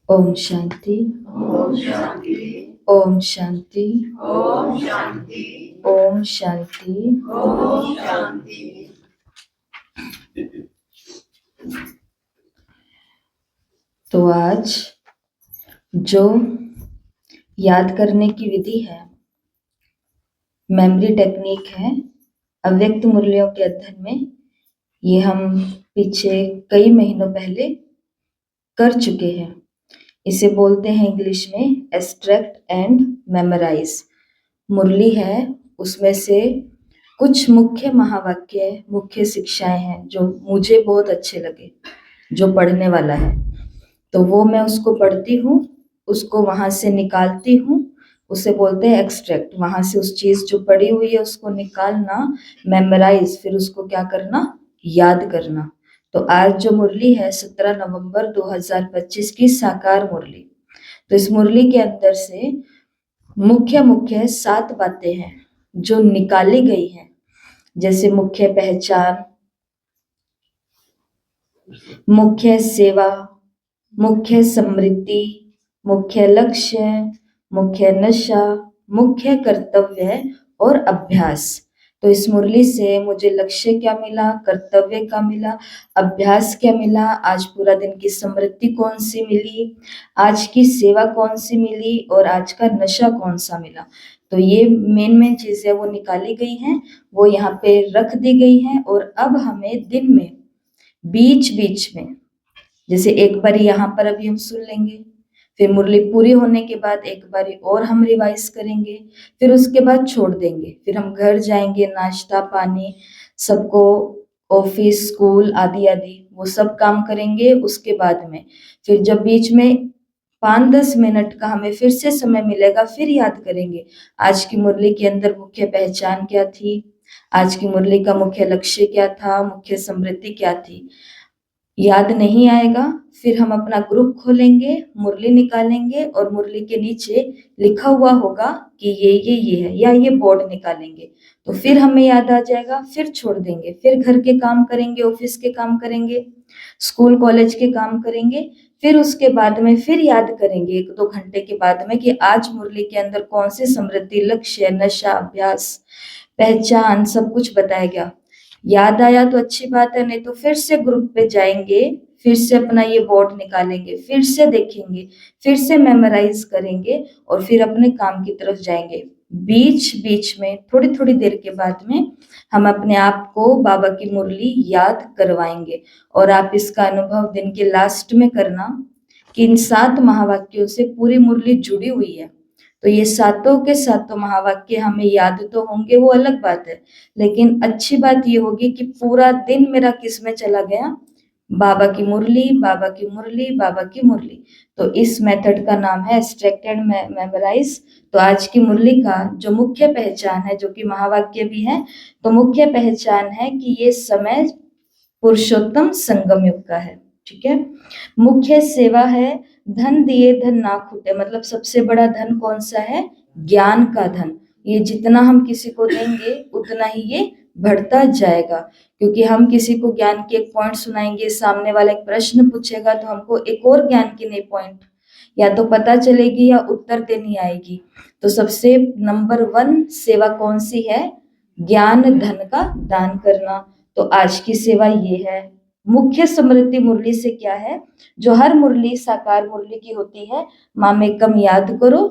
ओम शांति। ओम शांति। ओम शांति। ओम शांति। ओम शांति। ओम शांति। तो आज जो याद करने की विधि है, मेमोरी टेक्निक है अव्यक्त मूल्यों के अध्ययन में, ये हम पीछे कई महीनों पहले कर चुके हैं। इसे बोलते हैं इंग्लिश में एक्सट्रैक्ट एंड मेमोराइज। मुरली है, उसमें से कुछ मुख्य महावाक्य, मुख्य शिक्षाएं हैं जो मुझे बहुत अच्छे लगे, जो पढ़ने वाला है। तो वो मैं उसको पढ़ती हूँ, उसको वहां से निकालती हूँ, उसे बोलते हैं एक्सट्रैक्ट। वहां से उस चीज जो पढ़ी हुई है उसको निकालना, मेमोराइज, फिर उसको क्या करना, याद करना। तो आज जो मुरली है 17 नवंबर 2025 की साकार मुरली। तो इस मुरली के अंदर से मुख्य मुख्य 7 बातें हैं जो निकाली गई हैं, जैसे मुख्य पहचान, मुख्य सेवा, मुख्य समृद्धि, मुख्य लक्ष्य, मुख्य नशा, मुख्य कर्तव्य और अभ्यास। तो इस मुरली से मुझे लक्ष्य क्या मिला, कर्तव्य क्या मिला, अभ्यास क्या मिला, आज पूरा दिन की समृद्धि कौन सी मिली, आज की सेवा कौन सी मिली और आज का नशा कौन सा मिला। तो ये मेन मेन चीजें वो निकाली गई हैं, वो यहाँ पे रख दी गई हैं। और अब हमें दिन में बीच बीच में, जैसे एक बार यहाँ पर अभी हम सुन लेंगे, फिर मुरली पूरी होने के बाद एक बारी और हम रिवाइज करेंगे, फिर उसके बाद छोड़ देंगे, फिर हम घर जाएंगे, नाश्ता पानी, सबको ऑफिस स्कूल आदि आदि वो सब काम करेंगे। उसके बाद में फिर जब बीच में 5-10 मिनट का हमें फिर से समय मिलेगा, फिर याद करेंगे आज की मुरली के अंदर मुख्य पहचान क्या थी, आज की मुरली का मुख्य लक्ष्य क्या था, मुख्य समृद्धि क्या थी। याद नहीं आएगा, फिर हम अपना ग्रुप खोलेंगे, मुरली निकालेंगे और मुरली के नीचे लिखा हुआ होगा कि ये है, या ये बोर्ड निकालेंगे, तो फिर हमें याद आ जाएगा, फिर छोड़ देंगे, फिर घर के काम करेंगे, ऑफिस के काम करेंगे, स्कूल कॉलेज के काम करेंगे, फिर उसके बाद में फिर याद करेंगे 1-2 घंटे के बाद में कि आज मुरली के अंदर कौन सी समृद्धि, लक्ष्य, नशा, अभ्यास, पहचान, सब कुछ बताया गया। याद आया तो अच्छी बात है, नहीं तो फिर से ग्रुप पे जाएंगे, फिर से अपना ये बोर्ड निकालेंगे, फिर से देखेंगे, फिर से मेमोराइज करेंगे और फिर अपने काम की तरफ जाएंगे। बीच बीच में थोड़ी थोड़ी देर के बाद में हम अपने आप को बाबा की मुरली याद करवाएंगे। और आप इसका अनुभव दिन के लास्ट में करना कि इन 7 महावाक्यों से पूरी मुरली जुड़ी हुई है। तो ये सातों के सातों महावाक्य हमें याद तो होंगे, वो अलग बात है, लेकिन अच्छी बात ये होगी कि पूरा दिन मेरा किस में चला गया, बाबा की मुरली, बाबा की मुरली, बाबा की मुरली। तो इस मेथड का नाम है एक्सट्रैक्ट एंड मेमोराइज। तो आज की मुरली का जो मुख्य पहचान है, जो कि महावाक्य भी है, तो मुख्य पहचान है कि ये समय पुरुषोत्तम संगम युग का है। ठीक है। मुख्य सेवा है धन दिए धन ना खूटे, मतलब सबसे बड़ा धन कौन सा है, ज्ञान का धन। ये जितना हम किसी को देंगे उतना ही ये बढ़ता जाएगा, क्योंकि हम किसी को ज्ञान के एक पॉइंट सुनाएंगे, सामने वाला एक प्रश्न पूछेगा तो हमको एक और ज्ञान की नई पॉइंट या तो पता चलेगी या उत्तर देनी आएगी। तो सबसे नंबर 1 सेवा कौन सी है, ज्ञान धन का दान करना। तो आज की सेवा ये है। मुख्य समृद्धि मुरली से क्या है, जो हर मुरली साकार मुरली की होती है, मामेकम याद करो,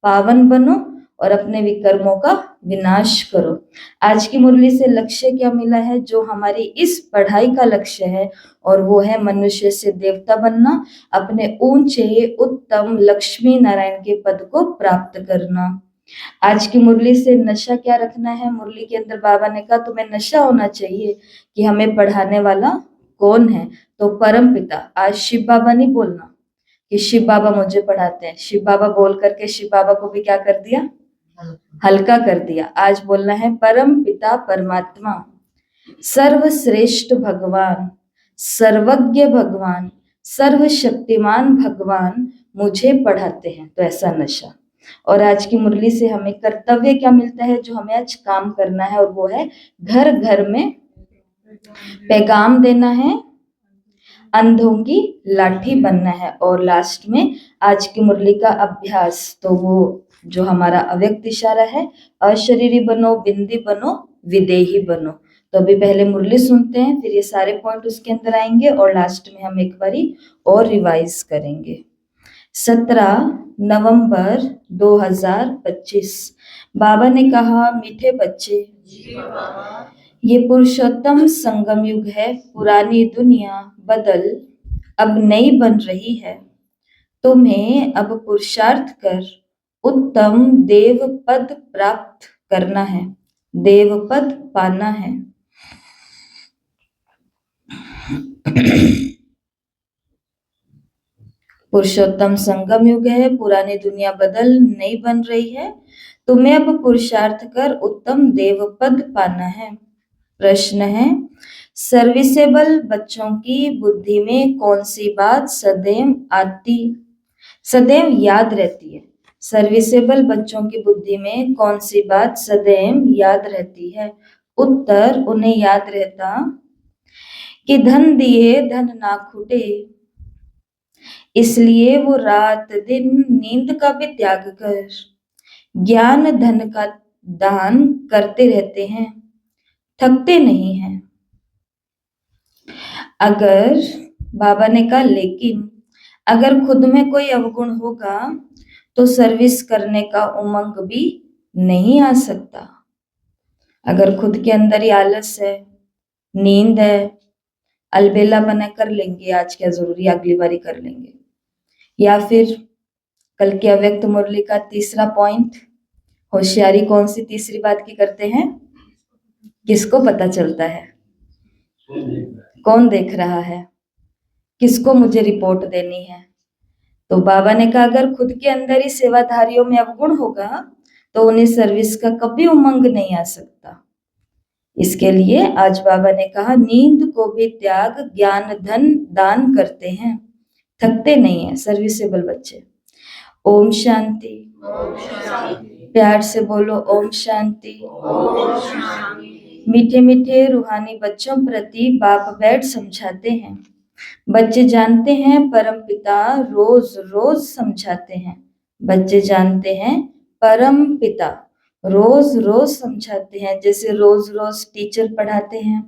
पावन बनो और अपने विकर्मों का विनाश करो। आज की मुरली से लक्ष्य क्या मिला है, जो हमारी इस पढ़ाई का लक्ष्य है, और वो है मनुष्य से देवता बनना, अपने ऊंचे उत्तम लक्ष्मी नारायण के पद को प्राप्त करना। आज की मुरली से नशा क्या रखना है, मुरली के अंदर बाबा ने कहा तुम्हें नशा होना चाहिए कि हमें पढ़ाने वाला कौन है, तो परम पिता। आज शिव बाबा नहीं बोलना कि शिव बाबा मुझे पढ़ाते हैं, शिव बाबा बोल करके शिव बाबा को भी क्या कर दिया, हल्का कर दिया। आज बोलना है परम पिता परमात्मा, सर्वश्रेष्ठ भगवान, सर्वज्ञ भगवान, सर्वशक्तिमान भगवान मुझे पढ़ाते हैं। तो ऐसा नशा। और आज की मुरली से हमें कर्तव्य क्या मिलता है, जो हमें आज काम करना है, और वो है घर घर में पैगाम देना है, अंधों की लाठी बनना है। और लास्ट में आज की मुरली का अभ्यास, तो वो जो हमारा अव्यक्त इशारा है, अशरीरी बनो, बिंदी बनो, विदेही बनो। तो अभी पहले मुरली सुनते हैं, फिर ये सारे पॉइंट उसके अंदर आएंगे और लास्ट में हम एक बारी और रिवाइज करेंगे। 17 नवंबर 2025। बाबा ने कहा, मीठे बच्चे, जी बाबा, ये पुरुषोत्तम संगम युग है। पुरानी दुनिया बदल अब नई बन रही है। तुम्हें अब पुरुषार्थ कर उत्तम देव पद प्राप्त करना है, देव पद पाना है। पुरुषोत्तम संगम युग है, पुरानी दुनिया बदल नई बन रही है। तुम्हें अब पुरुषार्थ कर उत्तम देव पद पाना है। प्रश्न है, सर्विसेबल बच्चों की बुद्धि में कौन सी बात सदैव याद रहती है? सर्विसेबल बच्चों की बुद्धि में कौन सी बात सदैव याद रहती है? उत्तर, उन्हें याद रहता कि धन दिए धन ना खुटे, इसलिए वो रात दिन नींद का भी त्याग कर ज्ञान धन का दान करते रहते हैं, थकते नहीं हैं। अगर बाबा ने कहा, लेकिन अगर खुद में कोई अवगुण होगा तो सर्विस करने का उमंग भी नहीं आ सकता। अगर खुद के अंदर ही आलस है, नींद है, अलबेला बना कर लेंगे, आज क्या जरूरी, अगली बारी कर लेंगे। या फिर कल की अव्यक्त मुरली का तीसरा पॉइंट, होशियारी कौन सी तीसरी बात की करते हैं? किसको पता चलता है? कौन देख रहा है? किसको मुझे रिपोर्ट देनी है? तो बाबा ने कहा, अगर खुद के अंदर ही सेवाधारियों में अवगुण होगा तो उन्हें सर्विस का कभी उमंग नहीं आ सकता। इसके लिए आज बाबा ने कहा, नींद को भी त्याग ज्ञान धन दान करते हैं, थकते नहीं है सर्विसेबल बच्चे। ओम शांति। ओम शांति, प्यार से बोलो, ओम शांति। ओम शांति। मीठे मीठे रूहानी बच्चों प्रति बाप बैठ समझाते हैं। बच्चे जानते हैं परम पिता रोज रोज समझाते हैं। बच्चे जानते हैं परम पिता रोज रोज समझाते हैं, जैसे रोज रोज टीचर पढ़ाते हैं।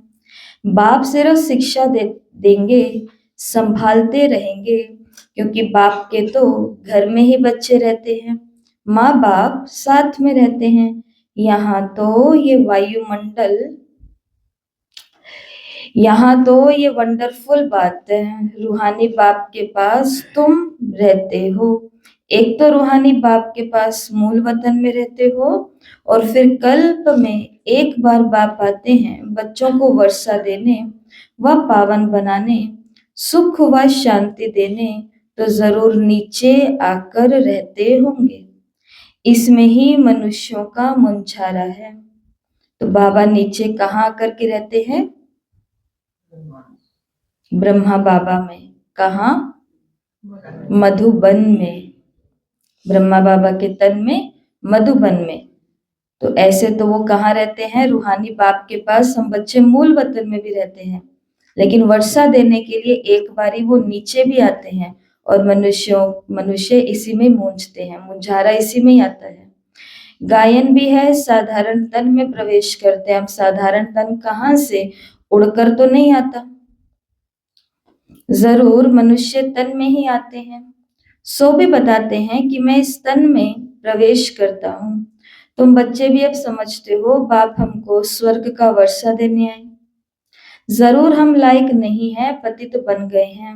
बाप सिर्फ शिक्षा देंगे, संभालते रहेंगे, क्योंकि बाप के तो घर में ही बच्चे रहते हैं, माँ बाप साथ में रहते हैं। यहाँ तो ये वंडरफुल बात है, रूहानी बाप के पास तुम रहते हो। एक तो रूहानी बाप के पास मूल वतन में रहते हो, और फिर कल्प में एक बार बाप आते हैं बच्चों को वर्षा देने व पावन बनाने, सुख व शांति देने, तो जरूर नीचे आकर रहते होंगे। इसमें ही मनुष्यों का मुंझारा है। तो बाबा नीचे कहाँ आकर के रहते हैं? ब्रह्मा बाबा में। कहाँ? मधुबन में। ब्रह्मा बाबा के तन में, मधुबन में। तो ऐसे तो वो कहाँ रहते हैं? रूहानी बाप के पास हम बच्चे मूल वतन में भी रहते हैं, लेकिन वर्षा देने के लिए एक बारी वो नीचे भी आते हैं, और मनुष्य इसी में मूंझते हैं, मुंझारा इसी में ही आता है। गायन भी है, साधारण तन में प्रवेश करते हैं। हम साधारण तन कहाँ से? उड़कर तो नहीं आता, जरूर मनुष्य तन में ही आते हैं। सो भी बताते हैं कि मैं इस तन में प्रवेश करता हूँ। तुम बच्चे भी अब समझते हो, बाप हमको स्वर्ग का वर्षा देने आए। जरूर हम लायक नहीं है, पतित बन गए हैं।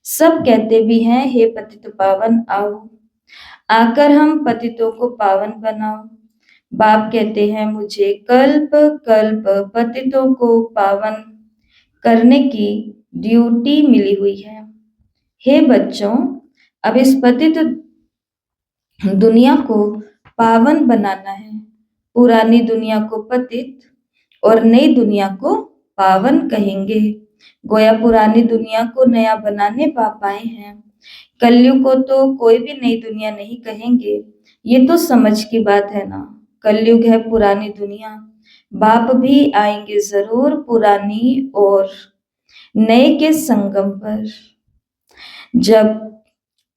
सब कहते भी हैं, हे पतित पावन आओ, आकर हम पतितों को पावन बनाओ। बाप कहते हैं, मुझे कल्प कल्प पतितों को पावन करने की ड्यूटी मिली हुई है। हे बच्चों, अब इस पतित दुनिया को पावन बनाना है। पुरानी दुनिया को पतित और नई दुनिया को पावन कहेंगे। गोया पुरानी दुनिया को नया बनाने बाप आए हैं। कलयुग को तो कोई भी नई दुनिया नहीं कहेंगे, ये तो समझ की बात है ना। कलयुग है पुरानी दुनिया, बाप भी आएंगे जरूर पुरानी और नए के संगम पर। जब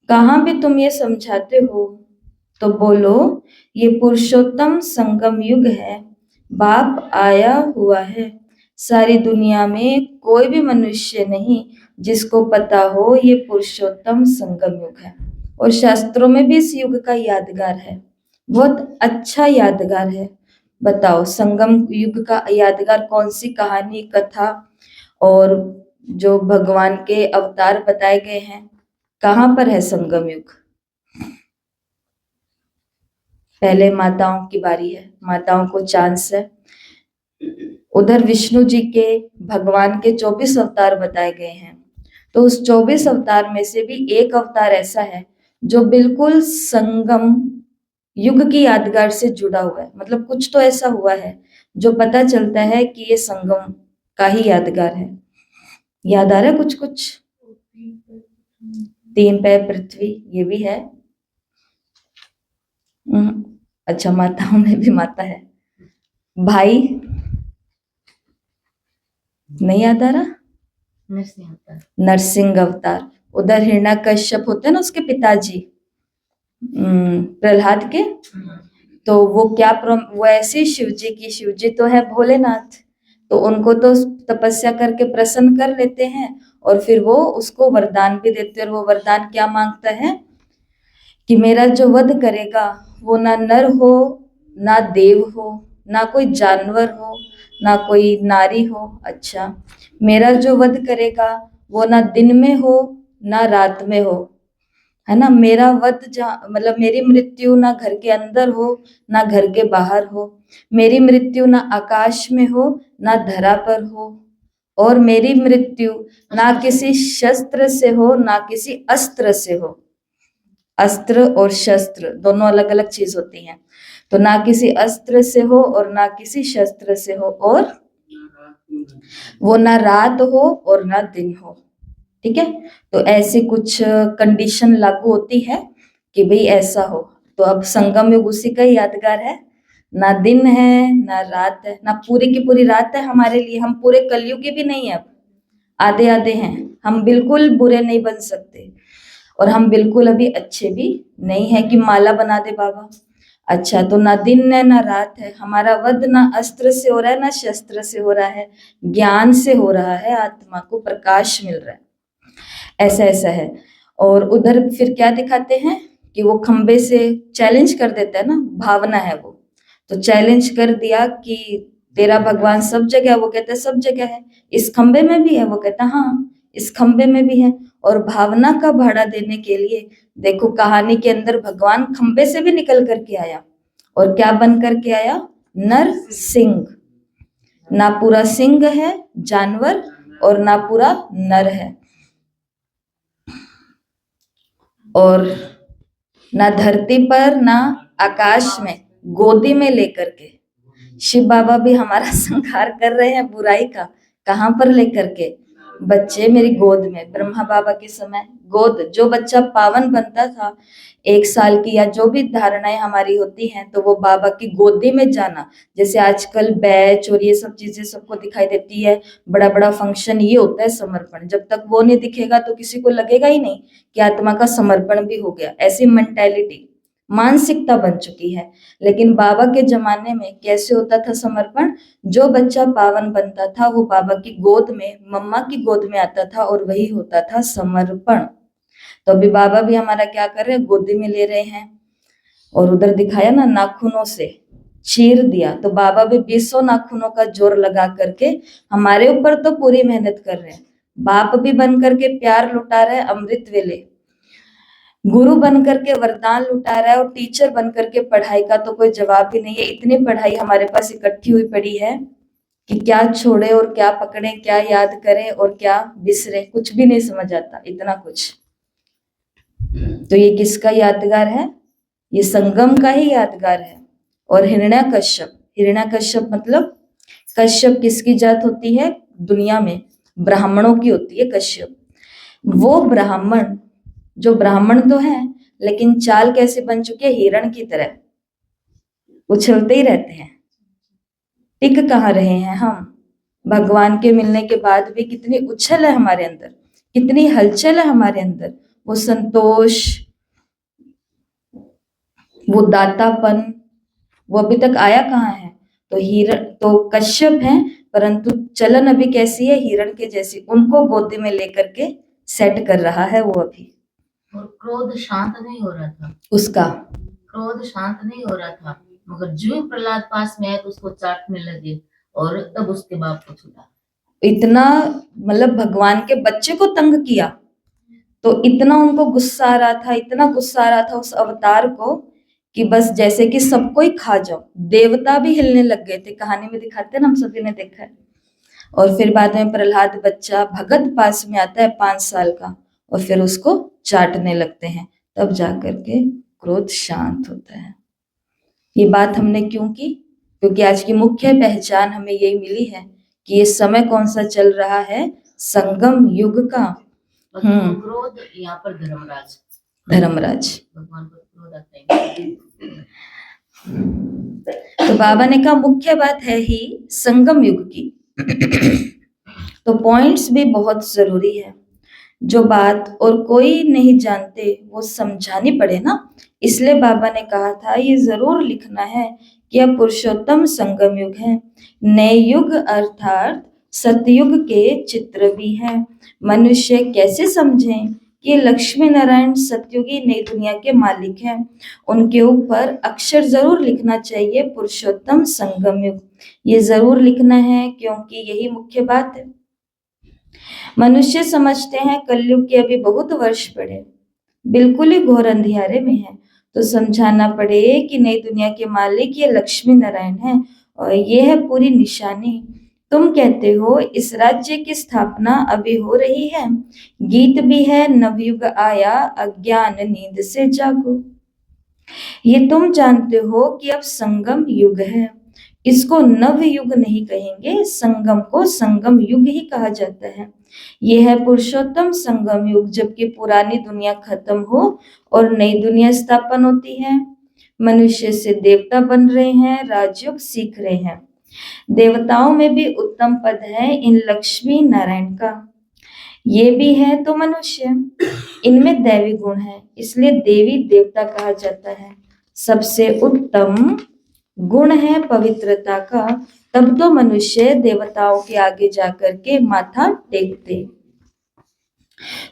कहाँ भी तुम ये समझाते हो तो बोलो ये पुरुषोत्तम संगम युग है, बाप आया हुआ है। सारी दुनिया में कोई भी मनुष्य नहीं जिसको पता हो ये पुरुषोत्तम संगम युग है। और शास्त्रों में भी इस युग का यादगार है, बहुत अच्छा यादगार है। बताओ संगम युग का यादगार कौन सी कहानी, कथा और जो भगवान के अवतार बताए गए हैं, कहाँ पर है संगम युग? पहले माताओं की बारी है, माताओं को चांस है। उधर विष्णु जी के भगवान के 24 अवतार बताए गए हैं, तो उस 24 अवतार में से भी एक अवतार ऐसा है जो बिल्कुल संगम युग की यादगार से जुड़ा हुआ है। मतलब कुछ तो ऐसा हुआ है जो पता चलता है कि ये संगम का ही यादगार है। याद आ रहा है कुछ कुछ? 3 पैर पृथ्वी, ये भी है। अच्छा, माताओं में भी माता है। भाई नहीं याद आ रहा? नरसिंह अवतार। उधर हिरण्यकश्यप होते हैं ना, उसके पिताजी प्रहलाद के, तो वो क्या वो ऐसे शिव जी तो है भोलेनाथ, तो उनको तो तपस्या करके प्रसन्न कर लेते हैं और फिर वो उसको वरदान भी देते हैं। और वो वरदान क्या मांगता है कि मेरा जो वध करेगा वो ना नर हो, ना देव हो, ना कोई जानवर हो, ना कोई नारी हो। अच्छा, मेरा जो वध करेगा वो ना दिन में हो ना रात में हो, है ना। मेरा वध जहाँ मतलब मेरी मृत्यु ना घर के अंदर हो ना घर के बाहर हो, मेरी मृत्यु ना आकाश में हो ना धरा पर हो, और मेरी मृत्यु ना किसी शस्त्र से हो ना किसी अस्त्र से हो। अस्त्र और शस्त्र दोनों अलग अलग चीज होती हैं, तो ना किसी अस्त्र से हो और ना किसी शस्त्र से हो, और वो ना रात हो और ना दिन हो। ठीक है, तो ऐसी कुछ कंडीशन लागू होती है कि भाई ऐसा हो। तो अब संगम युग उसी का ही यादगार है। ना दिन है ना रात है, ना पूरी की पूरी रात है हमारे लिए। हम पूरे कलयुगी भी नहीं है, अब आधे आधे हैं। हम बिल्कुल बुरे नहीं बन सकते और हम बिल्कुल अभी अच्छे भी नहीं है कि माला बना दे बाबा। अच्छा, तो ना दिन है ना रात है, हमारा वध ना अस्त्र से हो रहा है ना शस्त्र से हो रहा है, ज्ञान से हो रहा है, आत्मा को प्रकाश मिल रहा है। ऐसा ऐसा है। और उधर फिर क्या दिखाते हैं कि वो खंबे से चैलेंज कर देता है ना, भावना है वो, तो चैलेंज कर दिया कि तेरा भगवान सब जगह है, वो कहता है सब जगह है। इस खंबे में भी है, वो कहता है हाँ इस खंबे में भी है। और भावना का भाड़ा देने के लिए देखो कहानी के अंदर भगवान खंबे से भी निकल करके आया, और क्या बन करके आया? नर सिंह। ना पूरा सिंह है जानवर और ना पूरा नर है, और ना धरती पर ना आकाश में, गोदी में लेकर के शिव बाबा भी हमारा संहार कर रहे हैं बुराई का। कहाँ पर लेकर के? बच्चे मेरी गोद में, ब्रह्मा बाबा के समय गोद। जो बच्चा पावन बनता था 1 साल की या जो भी धारणाएं हमारी होती हैं, तो वो बाबा की गोदी में जाना। जैसे आजकल बैच और ये सब चीजें सबको दिखाई देती है, बड़ा बड़ा फंक्शन, ये होता है समर्पण। जब तक वो नहीं दिखेगा तो किसी को लगेगा ही नहीं कि आत्मा का समर्पण भी हो गया। ऐसी मेंटेलिटी मानसिकता बन चुकी है। लेकिन बाबा के जमाने में कैसे होता था समर्पण? जो बच्चा पावन बनता था वो बाबा की गोद में, मम्मा की गोद में आता था, और वही होता था समर्पण। तो अभी बाबा भी हमारा क्या कर रहे हैं? गोदी में ले रहे हैं। और उधर दिखाया ना, नाखूनों से चीर दिया, तो बाबा भी 20 नाखूनों का जोर लगा करके हमारे ऊपर तो पूरी मेहनत कर रहे हैं। बाप भी बन करके प्यार लुटा रहे हैं अमृत वेले, गुरु बन करके वरदान लुटा रहा है, और टीचर बन करके पढ़ाई का तो कोई जवाब भी नहीं है। इतनी पढ़ाई हमारे पास इकट्ठी हुई पड़ी है कि क्या छोड़े और क्या पकड़े, क्या याद करें और क्या बिसरे, कुछ भी नहीं समझ आता, इतना कुछ। तो ये किसका यादगार है? ये संगम का ही यादगार है। और हिरण्यकश्यप, हिरण्यकश्यप मतलब कश्यप किसकी जात होती है दुनिया में? ब्राह्मणों की होती है कश्यप। वो ब्राह्मण, जो ब्राह्मण तो है लेकिन चाल कैसे बन चुकी है? हिरण की तरह उछलते ही रहते हैं। टिक कहाँ रहे हैं हम? भगवान के मिलने के बाद भी कितनी उछल है हमारे अंदर, कितनी हलचल है हमारे अंदर, वो संतोष, वो दातापन, वो अभी तक आया कहाँ है। तो हिरण तो कश्यप हैं, परंतु चलन अभी कैसी है, हिरण के जैसी, उनको गोदी में लेकर के सेट कर रहा है वो अभी। और क्रोध शांत नहीं हो रहा था, उसका क्रोध शांत नहीं हो रहा था, मगर जो ही प्रहलाद पास में आए तो उसको चाटने लगे और तब उसके बाप को छुड़ा। इतना मतलब भगवान के बच्चे को तंग किया, तो इतना उनको गुस्सा आ रहा था, इतना गुस्सा आ रहा था उस अवतार को कि बस जैसे कि सबको ही खा जाओ। देवता भी हिलने लग गए थे, कहानी में दिखाते हैं ना, हम सभी ने देखा है। और फिर बाद में प्रहलाद बच्चा भगत पास में आता है 5 साल का, और फिर उसको चाटने लगते हैं, तब जाकर के क्रोध शांत होता है। ये बात हमने क्यों की? क्योंकि आज की मुख्य पहचान हमें यही मिली है कि ये समय कौन सा चल रहा है, संगम युग का। क्रोध यहाँ पर धर्मराज, धर्मराज, भगवान को क्रोध आता है। तो बाबा ने कहा मुख्य बात है ही संगम युग की। तो पॉइंट्स भी बहुत जरूरी है, जो बात और कोई नहीं जानते वो समझानी पड़े ना, इसलिए बाबा ने कहा था ये जरूर लिखना है कि अब पुरुषोत्तम संगम युग है, नए युग अर्थात सतयुग के चित्र भी हैं। मनुष्य कैसे समझें कि लक्ष्मी नारायण सतयुगी नई दुनिया के मालिक हैं, उनके ऊपर अक्षर जरूर लिखना चाहिए पुरुषोत्तम संगम युग, ये जरूर लिखना है क्योंकि यही मुख्य बात है। मनुष्य समझते हैं कलयुग के अभी बहुत वर्ष पड़े, बिल्कुल ही घोर अंधियारे में है, तो समझाना पड़े कि नई दुनिया के मालिक ये लक्ष्मी नारायण है और ये है पूरी निशानी। तुम कहते हो इस राज्य की स्थापना अभी हो रही है, गीत भी है नवयुग आया अज्ञान नींद से जागो। ये तुम जानते हो कि अब संगम युग है, इसको नव युग नहीं कहेंगे, संगम को संगम युग ही कहा जाता है। यह है पुरुषोत्तम संगम युग, जबकि पुरानी दुनिया खत्म हो और नई दुनिया स्थापन होती है। मनुष्य से देवता बन रहे हैं, राजयोग सीख रहे हैं। देवताओं में भी उत्तम पद है इन लक्ष्मी नारायण का, ये भी है तो मनुष्य, इनमें दैवी गुण है, इसलिए देवी देवता कहा जाता है। सबसे उत्तम गुण है पवित्रता का, तब तो मनुष्य देवताओं के आगे जाकर के माथा टेकते।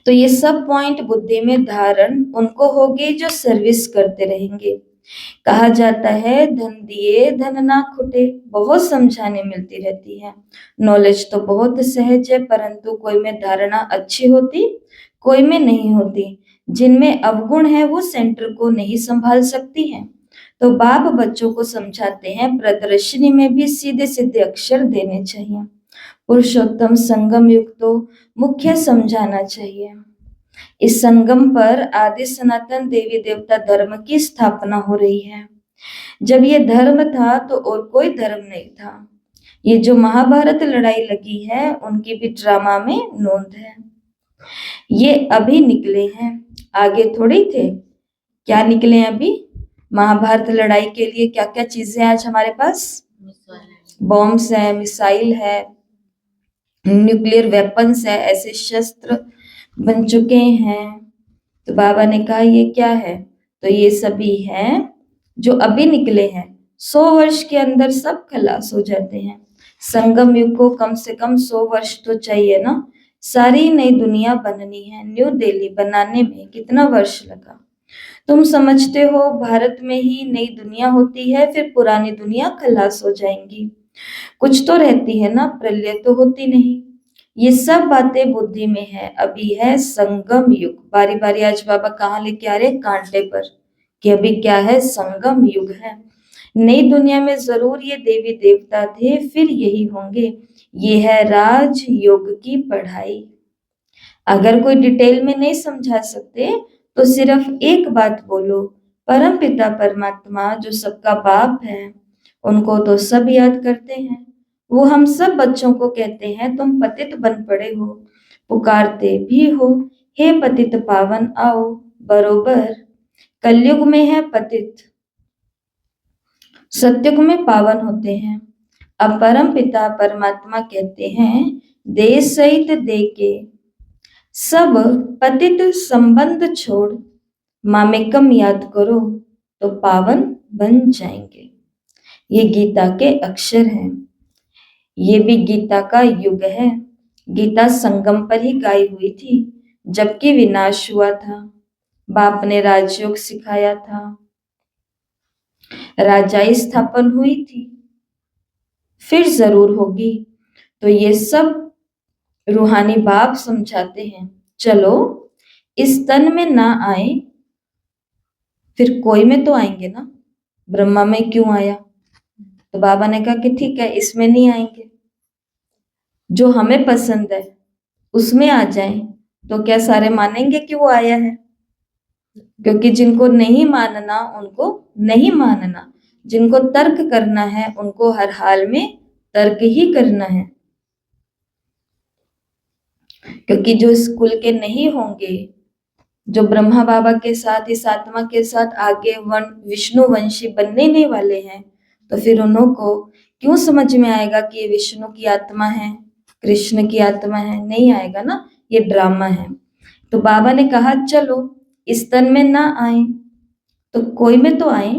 तो ये सब पॉइंट बुद्धि में धारण उनको होगी जो सर्विस करते रहेंगे। कहा जाता है धन दिए धन ना खुटे, बहुत समझाने मिलती रहती है। नॉलेज तो बहुत सहज है, परंतु कोई में धारणा अच्छी होती, कोई में नहीं होती। जिनमें अवगुण है वो सेंटर को नहीं संभाल सकती हैं। तो बाप बच्चों को समझाते हैं प्रदर्शनी में भी सीधे सीधे अक्षर देने चाहिए। पुरुषोत्तम संगम युग तो मुख्य समझाना चाहिए। इस संगम पर आदि सनातन देवी देवता धर्म की स्थापना हो रही है। जब ये धर्म था तो और कोई धर्म नहीं था। ये जो महाभारत लड़ाई लगी है उनकी भी ड्रामा में नोंद है। ये अभी निकले हैं, आगे थोड़ी थे। क्या निकले अभी? महाभारत लड़ाई के लिए क्या क्या चीजें आज हमारे पास? बॉम्ब्स है, मिसाइल है, न्यूक्लियर वेपन्स है, ऐसे शस्त्र बन चुके हैं। तो बाबा ने कहा ये क्या है? तो ये सभी हैं जो अभी निकले हैं, 100 वर्ष के अंदर सब खलास हो जाते हैं। संगम युग को कम से कम 100 वर्ष तो चाहिए ना, सारी नई दुनिया बननी है। न्यू दिल्ली बनाने में कितना वर्ष लगा? तुम समझते हो भारत में ही नई दुनिया होती है, फिर पुरानी दुनिया खलास हो जाएंगी। कुछ तो रहती है ना, प्रलय तो होती नहीं। ये सब बातें बुद्धि में है। अभी है संगम युग। बारी बारी आज बाबा कहाँ लेके आ रहे? कांटे पर, कि अभी क्या है? संगम युग है। नई दुनिया में जरूर ये देवी देवता थे, फिर यही होंगे। ये है राज योग की पढ़ाई। अगर कोई डिटेल में नहीं समझा सकते तो सिर्फ एक बात बोलो, परम पिता परमात्मा जो सबका बाप है, उनको तो सब याद करते हैं। वो हम सब बच्चों को कहते हैं तुम पतित बन पड़े हो, पुकारते भी हो हे पतित पावन आओ। बरोबर कलयुग में है पतित, सत्युग में पावन होते हैं। अब परम पिता परमात्मा कहते हैं, देह सहित दे के सब पतित संबंध छोड़ मामेकम याद करो तो पावन बन जाएंगे। ये गीता के अक्षर हैं। ये भी गीता का युग है। गीता संगम पर ही गाई हुई थी, जबकि विनाश हुआ था। बाप ने राजयोग सिखाया था, राजाई स्थापन हुई थी, फिर जरूर होगी। तो ये सब रूहानी बाप समझाते हैं, चलो इस तन में ना आए, फिर कोई में तो आएंगे ना। ब्रह्मा में क्यों आया? तो बाबा ने कहा कि ठीक है, इसमें नहीं आएंगे, जो हमें पसंद है उसमें आ जाएं। तो क्या सारे मानेंगे कि वो आया है? क्योंकि जिनको नहीं मानना उनको नहीं मानना, जिनको तर्क करना है उनको हर हाल में तर्क ही करना है। क्योंकि जो इस कुल के नहीं होंगे, जो ब्रह्मा बाबा के साथ, इस आत्मा के साथ आगे विष्णु वंशी बनने नहीं वाले हैं, तो फिर उन्हों को क्यों समझ में आएगा कि ये विष्णु की आत्मा है, कृष्ण की आत्मा है? नहीं आएगा ना, ये ड्रामा है। तो बाबा ने कहा चलो इस तन में ना आए तो कोई में तो आए।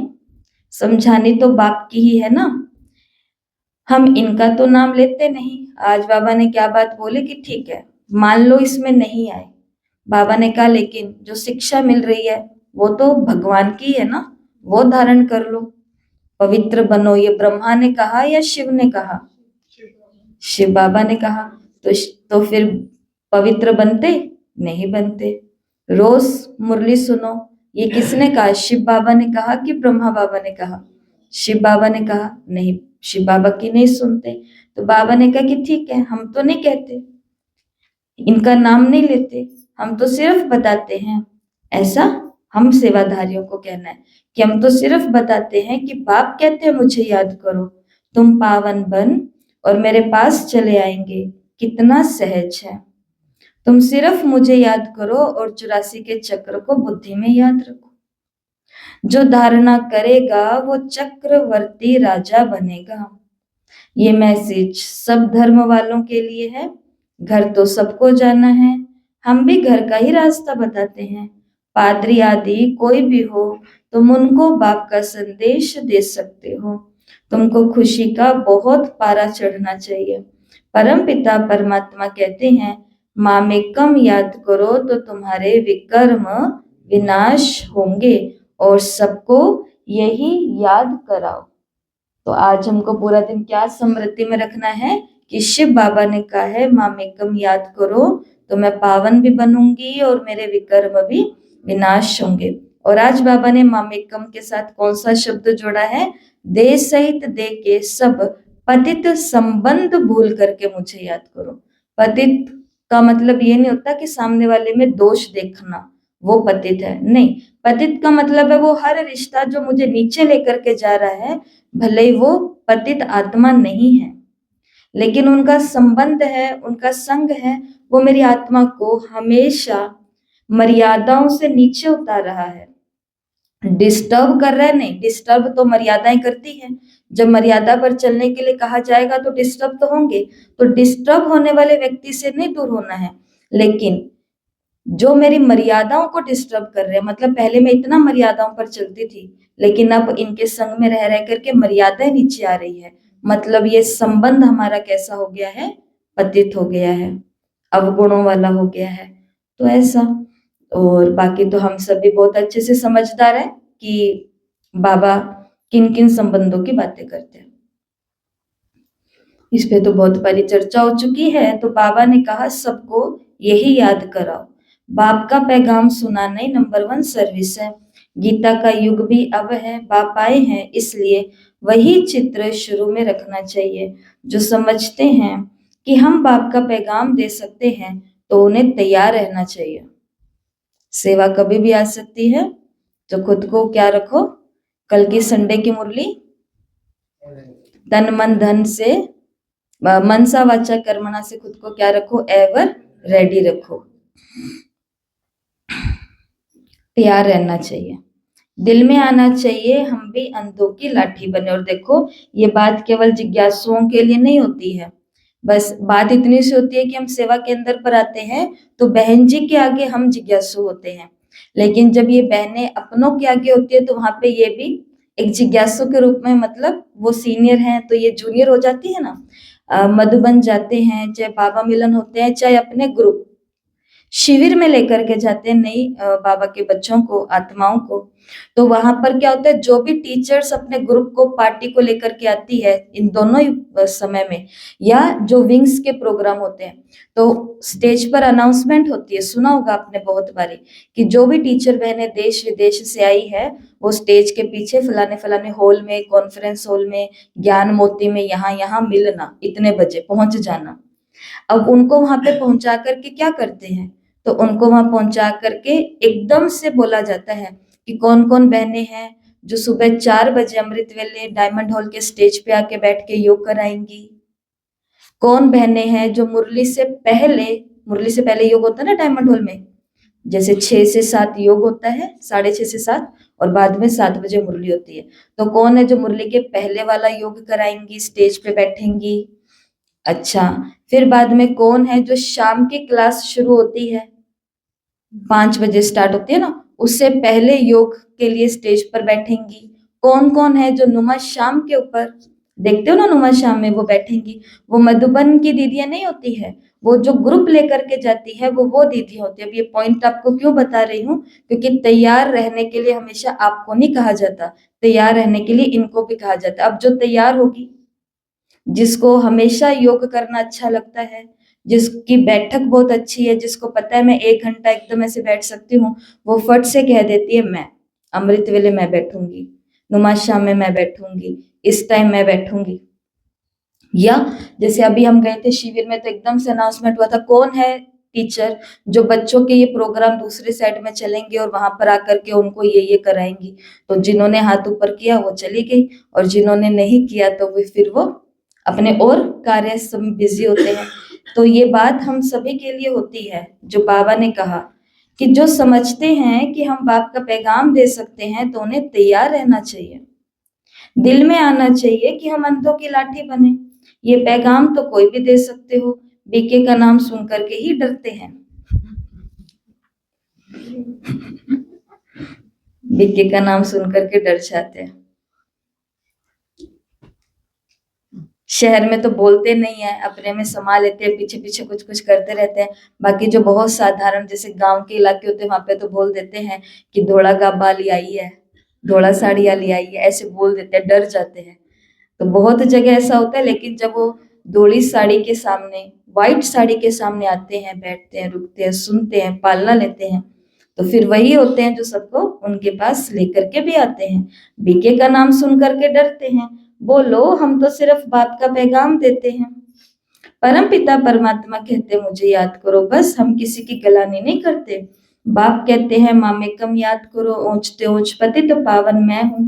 समझानी तो बाप की ही है ना। हम इनका तो नाम लेते नहीं। आज बाबा ने क्या बात बोली कि ठीक है, मान लो इसमें नहीं आए। बाबा ने कहा लेकिन जो शिक्षा मिल रही है वो तो भगवान की है ना, वो धारण कर लो, पवित्र बनो। ये ब्रह्मा ने कहा या शिव ने कहा? शिव बाबा ने कहा। तो फिर पवित्र बनते? नहीं बनते। रोज मुरली सुनो, ये किसने कहा? शिव बाबा ने कहा कि ब्रह्मा बाबा ने कहा? शिव बाबा ने कहा। नहीं, शिव बाबा की नहीं सुनते। तो बाबा ने कहा कि ठीक है, हम तो नहीं कहते, इनका नाम नहीं लेते, हम तो सिर्फ बताते हैं। ऐसा हम सेवाधारियों को कहना है कि हम तो सिर्फ बताते हैं कि बाप कहते हैं मुझे याद करो, तुम पावन बन और मेरे पास चले आएंगे। कितना सहज है। तुम सिर्फ मुझे याद करो और 84 के चक्र को बुद्धि में याद रखो। जो धारणा करेगा वो चक्रवर्ती राजा बनेगा। ये मैसेज सब धर्म वालों के लिए है। घर तो सबको जाना है, हम भी घर का ही रास्ता बताते हैं। पादरी आदि कोई भी हो, तुम उनको बाप का संदेश दे सकते हो। तुमको खुशी का बहुत पारा चढ़ना चाहिए। परम पिता परमात्मा कहते हैं, माँ में कम याद करो तो तुम्हारे विकर्म विनाश होंगे और सबको यही याद कराओ। तो आज हमको पूरा दिन क्या स्मृति में रखना है कि शिव बाबा ने कहा है, माँ में कम याद करो तो मैं पावन भी बनूंगी और मेरे विकर्म भी विनाश होंगे। और आज बाबा ने माँ में कम के साथ कौन सा शब्द जोड़ा है? दे सहित दे के सब पतित संबंध भूल करके मुझे याद करो। पतित का मतलब ये नहीं होता कि सामने वाले में दोष देखना, वो पतित है, नहीं। पतित का मतलब है वो हर रिश्ता जो मुझे नीचे लेकर के जा रहा है, भले ही वो पतित आत्मा नहीं है, लेकिन उनका संबंध है, उनका संग है, वो मेरी आत्मा को हमेशा मर्यादाओं से नीचे उतार रहा है। डिस्टर्ब कर रहा है नहीं, डिस्टर्ब तो मर्यादाएं करती हैं। जब मर्यादा पर चलने के लिए कहा जाएगा तो डिस्टर्ब तो होंगे। तो डिस्टर्ब होने वाले व्यक्ति से नहीं दूर होना है, लेकिन जो मेरी मर्यादाओं को डिस्टर्ब कर रहे हैं, मतलब पहले मैं इतना मर्यादाओं पर चलती थी, लेकिन अब इनके संग में रह करके मर्यादाएं नीचे आ रही है। मतलब ये संबंध हमारा कैसा हो गया है? पतित हो गया है, अवगुणों वाला हो गया है। तो ऐसा। और बाकी तो हम सभी बहुत अच्छे से समझदार है कि बाबा किन किन संबंधों की बातें करते हैं। इस पे तो बहुत बारी चर्चा हो चुकी है। तो बाबा ने कहा सबको यही याद कराओ। बाप का पैगाम सुनाना ही नंबर 1 सर्विस है। गीता का युग भी अब है, बाप आए हैं, इसलिए वही चित्र शुरू में रखना चाहिए। जो समझते हैं कि हम बाप का पैगाम दे सकते हैं तो उन्हें तैयार रहना चाहिए। सेवा कभी भी आ सकती है, तो खुद को क्या रखो, कल की संडे की मुरली तन मन धन से, मनसा वाचा कर्मणा से खुद को क्या रखो, एवर रेडी रखो, तैयार रहना चाहिए। दिल में आना चाहिए हम भी अंधों की लाठी बने। और देखो, ये बात केवल जिज्ञासुओं के लिए नहीं होती है, बस बात इतनी सी होती है कि हम सेवा केंद्र पर आते हैं तो बहन जी के आगे हम जिज्ञासु होते हैं, लेकिन जब ये बहनें अपनों के आगे होती है तो वहां पे ये भी एक जिज्ञासु के रूप में, मतलब वो सीनियर हैं तो ये जूनियर हो जाती है ना। मधुबन जाते हैं, चाहे बाबा मिलन होते हैं, चाहे अपने ग्रुप शिविर में लेकर के जाते हैं नई बाबा के बच्चों को, आत्माओं को, तो वहां पर क्या होता है, जो भी टीचर्स अपने ग्रुप को, पार्टी को लेकर के आती है इन दोनों ही समय में, या जो विंग्स के प्रोग्राम होते हैं, तो स्टेज पर अनाउंसमेंट होती है, सुना होगा आपने बहुत बारी, कि जो भी टीचर बहनें देश विदेश से आई है वो स्टेज के पीछे फलाने फलाने हॉल में, कॉन्फ्रेंस हॉल में, ज्ञान मोती में, यहाँ यहाँ मिलना, इतने बजे पहुंच जाना। अब उनको वहां पे पहुंचा करके क्या करते हैं, तो उनको वहां पहुंचा करके एकदम से बोला जाता है कि कौन कौन बहनें हैं जो सुबह 4 बजे अमृत वेले डायमंड हॉल के स्टेज पे आके बैठ के योग कराएंगी। कौन बहनें हैं जो मुरली से पहले योग होता है ना डायमंड हॉल में, जैसे 6 से 7 योग होता है, 6:30 से 7, और बाद में 7 बजे मुरली होती है। तो कौन है जो मुरली के पहले वाला योग कराएंगी, स्टेज पे बैठेंगी। अच्छा, फिर बाद में कौन है जो शाम की क्लास शुरू होती है, 5 बजे स्टार्ट होती है ना, उससे पहले योग के लिए स्टेज पर बैठेंगी। कौन कौन है जो नुमा शाम के ऊपर, देखते हो ना नुमा शाम में वो बैठेंगी, वो मधुबन की दीदियां नहीं होती है, वो जो ग्रुप लेकर के जाती है वो दीदी होती है। अब ये पॉइंट आपको क्यों बता रही हूँ, क्योंकि तैयार रहने के लिए हमेशा आपको नहीं कहा जाता, तैयार रहने के लिए इनको भी कहा जाता है। अब जो तैयार होगी, जिसको हमेशा योग करना अच्छा लगता है, जिसकी बैठक बहुत अच्छी है, जिसको पता है मैं 1 घंटा एकदम ऐसे बैठ सकती हूँ, वो फट से कह देती है मैं अमृत वेले मैं बैठूंगी, नुमाज शाम में मैं बैठूंगी, इस टाइम मैं बैठूंगी। या जैसे अभी हम गए थे शिविर में तो एकदम से अनाउंसमेंट हुआ था, कौन है टीचर जो बच्चों के ये प्रोग्राम दूसरे साइड में चलेंगे और वहां पर आकर के उनको ये कराएंगी। तो जिन्होंने हाथ ऊपर किया वो चली गई, और जिन्होंने नहीं किया तो फिर वो अपने और कार्य में बिजी होते हैं। तो ये बात हम सभी के लिए होती है, जो बाबा ने कहा कि जो समझते हैं कि हम बाप का पैगाम दे सकते हैं तो उन्हें तैयार रहना चाहिए, दिल में आना चाहिए कि हम अंधों की लाठी बने। ये पैगाम तो कोई भी दे सकते हो, बीके का नाम सुन करके ही डरते हैं, बीके का नाम सुन करके डर जाते हैं। शहर में तो बोलते नहीं है, अपने में समा लेते हैं, पीछे पीछे कुछ कुछ करते रहते हैं। बाकी जो बहुत साधारण जैसे गांव के इलाके होते हैं वहां पे तो बोल देते हैं कि धोड़ा गाबा ले आई है, धोड़ा साड़िया ले आई है, ऐसे बोल देते हैं, डर जाते हैं। तो बहुत जगह ऐसा होता है, लेकिन जब वो धोड़ी साड़ी के सामने, व्हाइट साड़ी के सामने आते हैं, बैठते हैं, रुकते हैं, सुनते हैं, पालना लेते हैं, तो फिर वही होते हैं जो सबको उनके पास लेकर के भी आते हैं। बीके का नाम सुन करके डरते हैं, बोलो हम तो सिर्फ बाप का पैगाम देते हैं। परम पिता परमात्मा कहते मुझे याद करो, बस हम किसी की गलानी नहीं करते। बाप कहते हैं मामेकम याद करो, ऊंचते ऊंच पति तो पावन मैं हूं।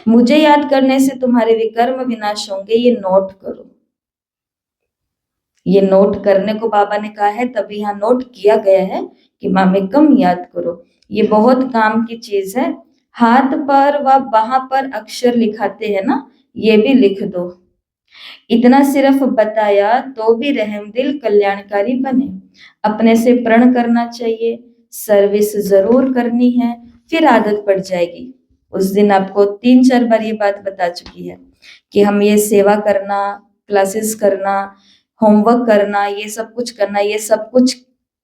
मुझे याद करने से तुम्हारे विकर्म विनाश होंगे, ये नोट करो। ये नोट करने को बाबा ने कहा है, तभी यहाँ नोट किया गया है कि मामेकम याद करो। ये बहुत काम की चीज है। हाथ पर व बाहां पर अक्षर लिखाते हैं ना, ये भी लिख दो। इतना सिर्फ बताया तो भी रहम दिल कल्याणकारी बने। अपने से प्रण करना चाहिए, सर्विस जरूर करनी है, फिर आदत पड़ जाएगी। उस दिन आपको 3-4 बार ये बात बता चुकी है कि हम ये सेवा करना, क्लासेस करना, होमवर्क करना, ये सब कुछ करना, ये सब कुछ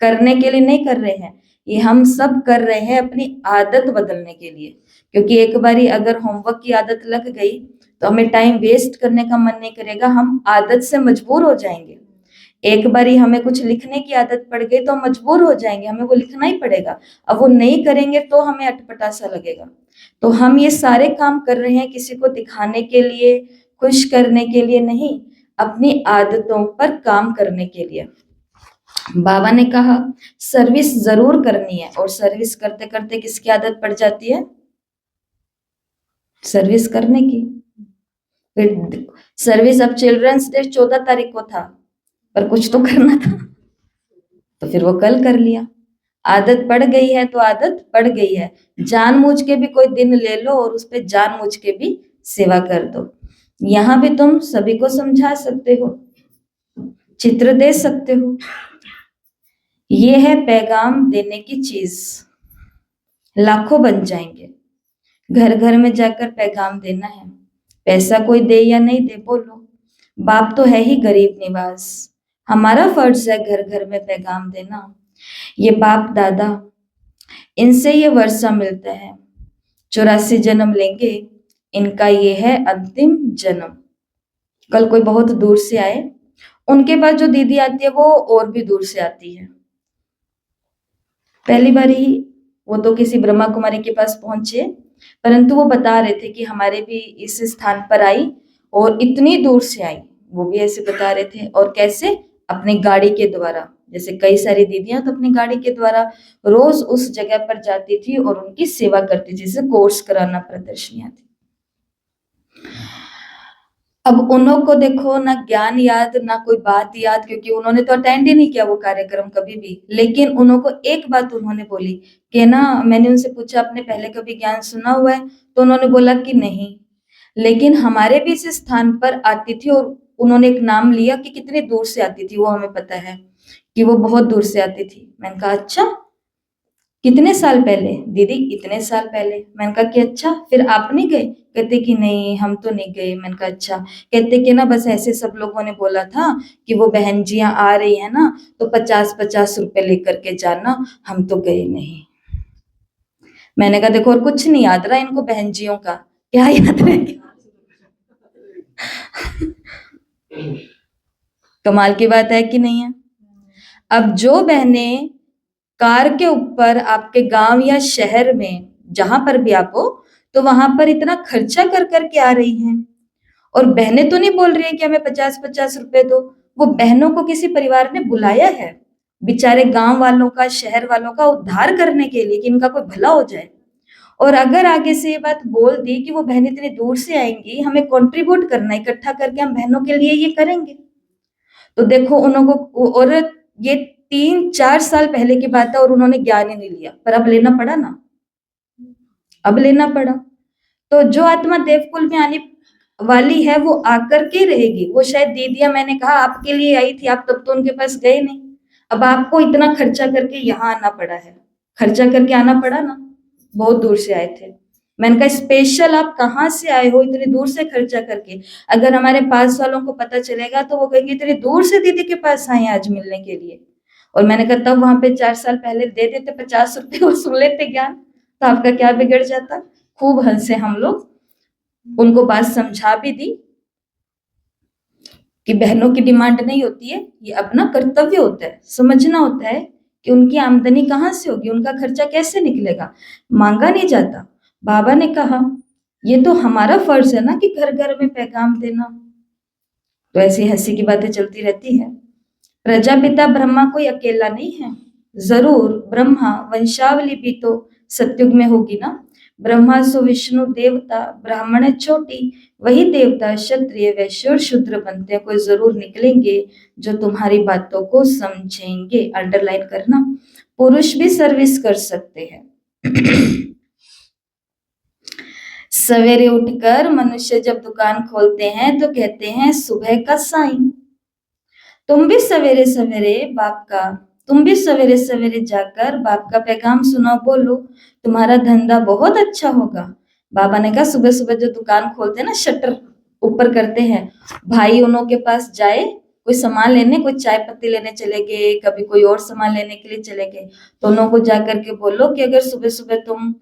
करने के लिए नहीं कर रहे हैं, ये हम सब कर रहे हैं अपनी आदत बदलने के लिए। क्योंकि एक बारी अगर होमवर्क की आदत लग गई तो हमें टाइम वेस्ट करने का मन नहीं करेगा, हम आदत से मजबूर हो जाएंगे। एक बारी हमें कुछ लिखने की आदत पड़ गई तो हम मजबूर हो जाएंगे, हमें वो लिखना ही पड़ेगा। अब वो नहीं करेंगे तो हमें अटपटा सा लगेगा। तो हम ये सारे काम कर रहे हैं किसी को दिखाने के लिए, खुश करने के लिए नहीं, अपनी आदतों पर काम करने के लिए। बाबा ने कहा सर्विस जरूर करनी है, और सर्विस करते करते किसकी आदत पड़ जाती है, सर्विस करने की। फिर सर्विस, अब चिल्ड्रंस डे 14 तारीख को था, पर कुछ तो करना था, तो फिर वो कल कर लिया। आदत पड़ गई है तो आदत पड़ गई है, जानबूझ के भी कोई दिन ले लो और उस पे जानबूझ के भी सेवा कर दो। यहाँ भी तुम सभी को समझा सकते हो, चित्र दे सकते हो। ये है पैगाम देने की चीज, लाखों बन जाएंगे। घर घर में जाकर पैगाम देना है, पैसा कोई दे या नहीं दे बोलो, बाप तो है ही गरीब निवास, हमारा फर्ज है घर घर में पैगाम देना। ये बाप दादा, इनसे ये वर्षा मिलता है, 84 जन्म लेंगे, इनका ये है अंतिम जन्म। कल कोई बहुत दूर से आए, उनके पास जो दीदी आती है वो और भी दूर से आती है। पहली बार ही वो तो किसी ब्रह्मा कुमारी के पास पहुंचे, परंतु वो बता रहे थे कि हमारे भी इस स्थान पर आई और इतनी दूर से आई, वो भी ऐसे बता रहे थे। और कैसे? अपनी गाड़ी के द्वारा, जैसे कई सारी दीदियां तो अपनी गाड़ी के द्वारा रोज उस जगह पर जाती थी और उनकी सेवा करती थी, जैसे कोर्स कराना, प्रदर्शनियां थी। अब उन्हों को देखो ना ज्ञान याद ना कोई बात याद, क्योंकि उन्होंने तो अटेंड ही नहीं किया वो कार्यक्रम कभी भी। लेकिन उन्हों को एक बात उन्होंने बोली कि ना, मैंने उनसे पूछा आपने पहले कभी ज्ञान सुना हुआ है, तो उन्होंने बोला कि नहीं, लेकिन हमारे भी इस स्थान पर आती थी और उन्होंने एक नाम लिया कि कितनी दूर से आती थी, वो हमें पता है कि वो बहुत दूर से आती थी। मैंने कहा अच्छा, कितने साल पहले? दीदी इतने साल पहले। मैंने कहा कि अच्छा, फिर आप नहीं गए? कहते कि नहीं हम तो नहीं गए। मैंने कहा अच्छा। कहते कि ना बस ऐसे सब लोगों ने बोला था कि वो बहन जियां आ रही है ना, तो 50-50 रुपए लेकर के जाना, हम तो गए नहीं। मैंने कहा देखो, और कुछ नहीं याद रहा इनको बहन जियों का, क्या याद रहेगा? कमाल की बात है कि नहीं है? अब जो बहनें कार के ऊपर आपके गांव या शहर में जहां पर भी आप हो, तो वहां पर इतना खर्चा कर करके आ रही हैं, और बहनें तो नहीं बोल रही है कि हमें 50-50 रुपए दो, वो बहनों को किसी परिवार ने बुलाया है बेचारे गांव वालों का, शहर वालों का उद्धार करने के लिए, कि इनका कोई भला हो जाए। और अगर आगे से ये बात बोल दी कि वो बहनें इतनी दूर से आएंगी, हमें कंट्रीब्यूट करना है, इकट्ठा करके हम बहनों के लिए ये करेंगे, तो देखो उन्होंने, और ये 3-4 साल पहले की बात है और उन्होंने ज्ञान ही नहीं लिया, पर अब लेना पड़ा ना, अब लेना पड़ा। तो जो आत्मा देवकुल में आने वाली है वो आकर के रहेगी। वो शायद दीदियां, मैंने कहा आपके लिए आई थी, आप तब तो उनके पास गए नहीं, अब आपको इतना खर्चा करके यहाँ आना पड़ा है, खर्चा करके आना पड़ा ना, बहुत दूर से आए थे। मैंने कहा स्पेशल आप कहाँ से आए हो इतनी दूर से खर्चा करके? अगर हमारे पास वालों को पता चलेगा तो वो कहेंगे इतनी दूर से दीदी के पास आए आज मिलने के लिए। और मैंने कहा तब वहां पे 4 साल पहले दे देते 50 रुपए वसूल लेते ज्ञान, तो आपका क्या बिगड़ जाता? खूब हंसे हम लोग, उनको बात समझा भी दी कि बहनों की डिमांड नहीं होती है, ये अपना कर्तव्य होता है, समझना होता है कि उनकी आमदनी कहाँ से होगी, उनका खर्चा कैसे निकलेगा, मांगा नहीं जाता। बाबा ने कहा ये तो हमारा फर्ज है ना कि घर घर में पैगाम देना। तो ऐसी हंसी की बातें चलती रहती है। प्रजापिता ब्रह्मा कोई अकेला नहीं है, जरूर ब्रह्मा वंशावली भी तो सतयुग में होगी ना। ब्रह्मा सो विष्णु देवता, ब्राह्मण है छोटी, वही देवता क्षत्रिय वैश्य और शूद्र बनते हैं, कोई जरूर निकलेंगे जो तुम्हारी बातों को समझेंगे। अंडरलाइन करना, पुरुष भी सर्विस कर सकते हैं। सवेरे उठकर मनुष्य जब दुकान खोलते हैं तो कहते हैं सुबह का साईं। तुम भी सवेरे सवेरे जाकर बाप का पैगाम सुनाओ, बोलो तुम्हारा धंधा बहुत अच्छा होगा। बाबा ने कहा सुबह सुबह जो दुकान खोलते हैं ना, शटर ऊपर करते हैं, भाई उन्हों के पास जाए, कोई सामान लेने, कोई चाय पत्ती लेने चले गए, कभी कोई और सामान लेने के लिए चले गए, तो उन्हों को जाकर के बोलो कि अगर सुबह सुबह तुम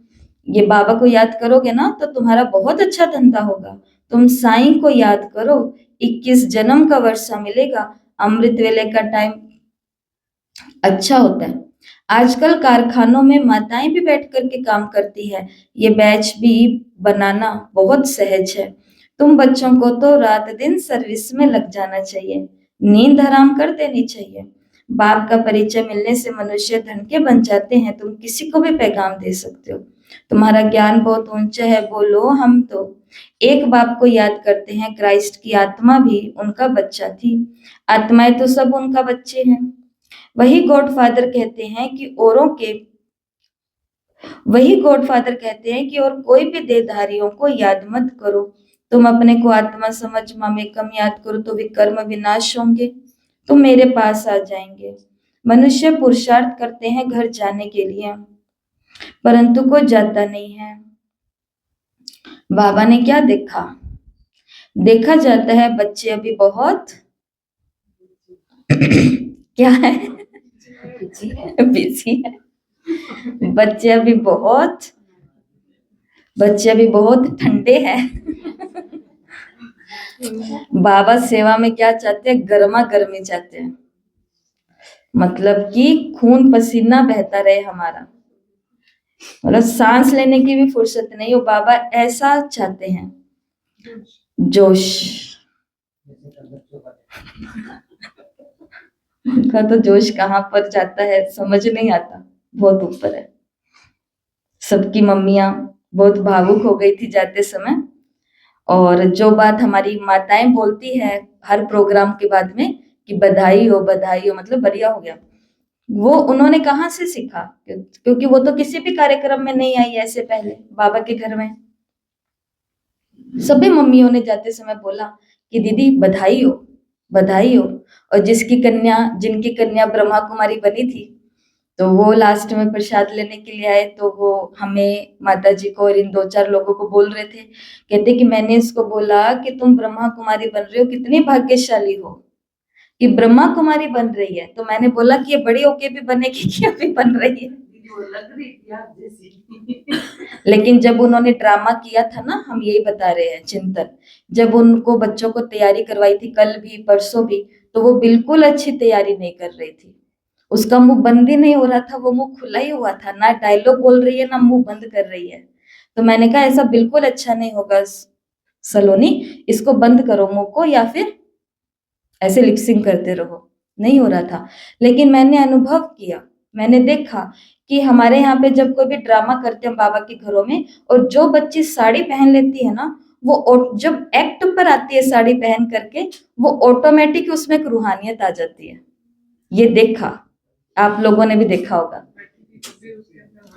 ये बाबा को याद करोगे ना तो तुम्हारा बहुत अच्छा धंधा होगा। तुम साईं को याद करो, 21 जन्म का वर्षा मिलेगा। अमृत वेले का टाइम अच्छा होता है। आजकल कारखानों में माताएं भी बैठ करके काम करती है, ये बैच भी बनाना बहुत सहज है। तुम बच्चों को तो रात दिन सर्विस में लग जाना चाहिए, नींद हराम कर देनी चाहिए। बाप का परिचय मिलने से मनुष्य धन के बन जाते हैं, तुम किसी को भी पैगाम दे सकते हो। तुम्हारा ज्ञान बहुत ऊंचा है, बोलो हम तो एक बाप को याद करते हैं, क्राइस्ट की आत्मा भी उनका बच्चा थी। आत्माएं तो सब उनका बच्चे हैं। वही गॉडफादर कहते हैं कि और कोई भी देहधारियों को याद मत करो। तुम अपने को आत्मा समझ ममेकम याद करो तो भी कर्म विनाश होंगे, तुम मेरे पास आ जाएंगे। मनुष्य पुरुषार्थ करते हैं घर जाने के लिए, परंतु कोई जाता नहीं है। बाबा ने क्या देखा जाता है बच्चे अभी बहुत क्या है, बिजी है। बच्चे अभी बहुत ठंडे हैं। बाबा सेवा में क्या चाहते हैं, गर्मा गर्मी चाहते हैं, मतलब कि खून पसीना बहता रहे हमारा, मतलब सांस लेने की भी फुर्सत नहीं हो। बाबा ऐसा चाहते हैं, जोश। उनका तो जोश कहाँ पर जाता है समझ नहीं आता, बहुत ऊपर है। सबकी मम्मियां बहुत भावुक हो गई थी जाते समय, और जो बात हमारी माताएं बोलती है हर प्रोग्राम के बाद में कि बधाई हो मतलब बढ़िया हो गया, वो उन्होंने कहाँ से सीखा? क्योंकि वो तो किसी भी कार्यक्रम में नहीं आई ऐसे पहले बाबा के घर में। सभी मम्मियों ने जाते समय बोला कि दीदी बधाई हो। और जिनकी कन्या ब्रह्मा कुमारी बनी थी, तो वो लास्ट में प्रसाद लेने के लिए आए, तो वो हमें, माता जी को और इन 2-4 लोगों को बोल रहे थे, कहते कि मैंने इसको बोला कि तुम ब्रह्मा कुमारी बन रहे हो, कितनी भाग्यशाली हो कि ब्रह्मा कुमारी बन रही है। तो मैंने बोला कि ये बड़ी होके भी बनेगी कि अभी बन रही है? लग रही थी आप जैसी। लेकिन जब उन्होंने ड्रामा किया था ना, हम यही बता रहे हैं चिंतन, जब उनको बच्चों को तैयारी करवाई थी कल भी परसों भी, तो वो बिल्कुल अच्छी तैयारी नहीं कर रही थी। उसका मुंह बंद ही नहीं हो रहा था, वो मुंह खुला ही हुआ था, ना डायलॉग बोल रही है ना मुंह बंद कर रही है। तो मैंने कहा ऐसा बिल्कुल अच्छा नहीं होगा सलोनी, इसको बंद करो मुंह को, या फिर ऐसे लिपसिंग करते रहो। नहीं हो रहा था। लेकिन मैंने अनुभव किया, मैंने देखा कि हमारे यहाँ पे जब कोई भी ड्रामा करते हैं बाबा के घरों में, और जो बच्ची साड़ी पहन लेती है ना, वो जब एक्ट पर आती है साड़ी पहन करके, वो ऑटोमेटिक उसमें एक रूहानियत आ जाती है। ये देखा, आप लोगों ने भी देखा होगा।